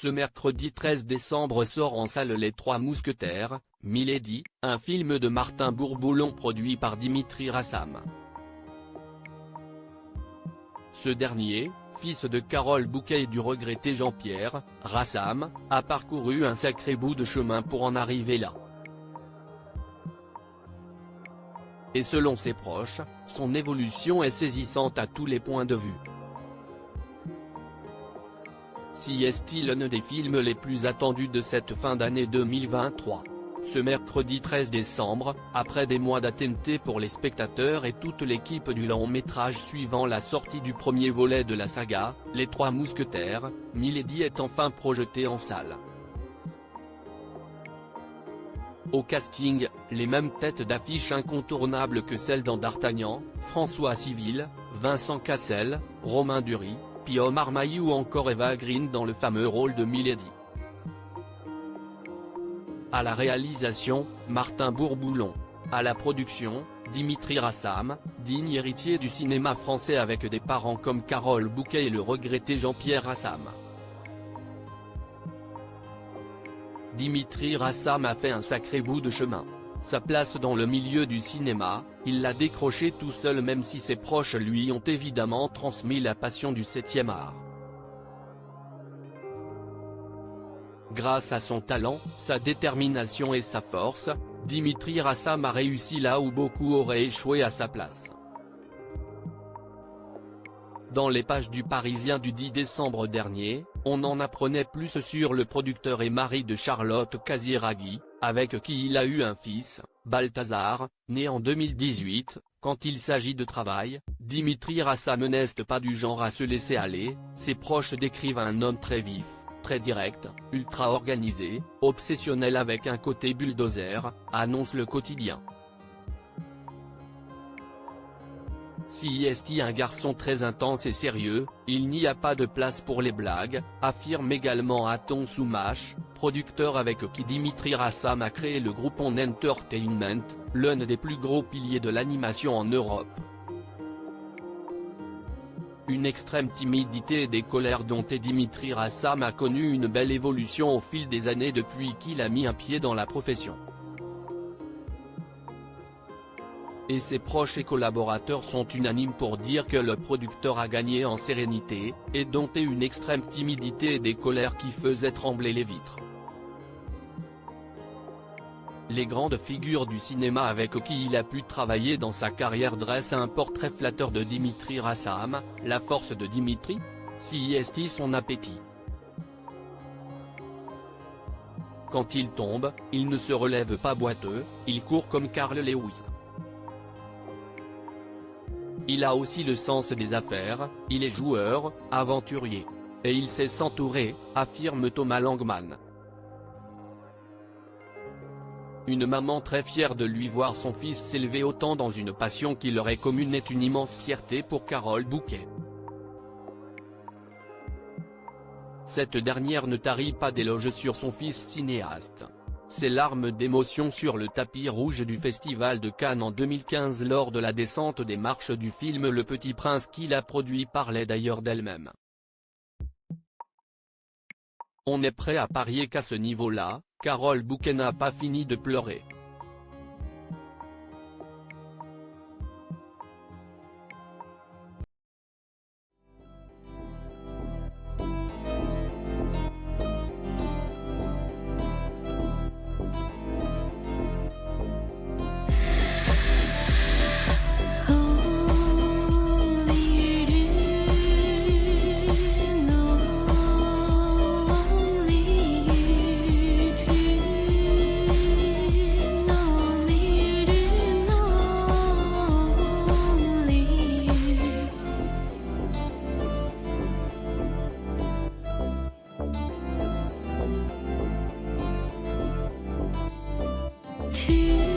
Ce mercredi 13 décembre sort en salle Les Trois Mousquetaires, Milady, un film de Martin Bourboulon produit par Dimitri Rassam. Ce dernier, fils de Carole Bouquet et du regretté Jean-Pierre Rassam, a parcouru un sacré bout de chemin pour en arriver là. Et selon ses proches, son évolution est saisissante à tous les points de vue. Si est-il l'un des films les plus attendus de cette fin d'année 2023. Ce mercredi 13 décembre, après des mois d'attente pour les spectateurs et toute l'équipe du long-métrage suivant la sortie du premier volet de la saga, Les Trois Mousquetaires, Milady est enfin projeté en salle. Au casting, les mêmes têtes d'affiche incontournables que celles dans D'Artagnan, François Civil, Vincent Cassel, Romain Duris, Pio Marmaille ou encore Eva Green dans le fameux rôle de Milady. À la réalisation, Martin Bourboulon. À la production, Dimitri Rassam, digne héritier du cinéma français avec des parents comme Carole Bouquet et le regretté Jean-Pierre Rassam. Dimitri Rassam a fait un sacré bout de chemin. Sa place dans le milieu du cinéma, il l'a décroché tout seul même si ses proches lui ont évidemment transmis la passion du 7e art. Grâce à son talent, sa détermination et sa force, Dimitri Rassam a réussi là où beaucoup auraient échoué à sa place. Dans les pages du Parisien du 10 décembre dernier, on en apprenait plus sur le producteur et mari de Charlotte Casiraghi, avec qui il a eu un fils, Balthazar, né en 2018. Quand il s'agit de travail, Dimitri Rassam n'est pas du genre à se laisser aller. Ses proches décrivent un homme très vif, très direct, ultra organisé, obsessionnel avec un côté bulldozer, annonce le quotidien. Si est un garçon très intense et sérieux, il n'y a pas de place pour les blagues, affirme également Aton Soumache, producteur avec qui Dimitri Rassam a créé le groupe On Entertainment, l'un des plus gros piliers de l'animation en Europe. Une extrême timidité et des colères dont Dimitri Rassam a connu une belle évolution au fil des années depuis qu'il a mis un pied dans la profession. Et ses proches et collaborateurs sont unanimes pour dire que le producteur a gagné en sérénité, et dompté une extrême timidité et des colères qui faisaient trembler les vitres. Les grandes figures du cinéma avec qui il a pu travailler dans sa carrière dressent un portrait flatteur de Dimitri Rassam. La force de Dimitri, si est son appétit. Quand il tombe, il ne se relève pas boiteux, il court comme Carl Lewis. Il a aussi le sens des affaires, il est joueur, aventurier. Et il sait s'entourer, affirme Thomas Langman. Une maman très fière de lui voir son fils s'élever autant dans une passion qui leur est commune est une immense fierté pour Carole Bouquet. Cette dernière ne tarit pas d'éloges sur son fils cinéaste. Ses larmes d'émotion sur le tapis rouge du Festival de Cannes en 2015 lors de la descente des marches du film Le Petit Prince qu'il a produit parlait d'ailleurs d'elle-même. On est prêt à parier qu'à ce niveau-là, Carole Bouquet n'a pas fini de pleurer. To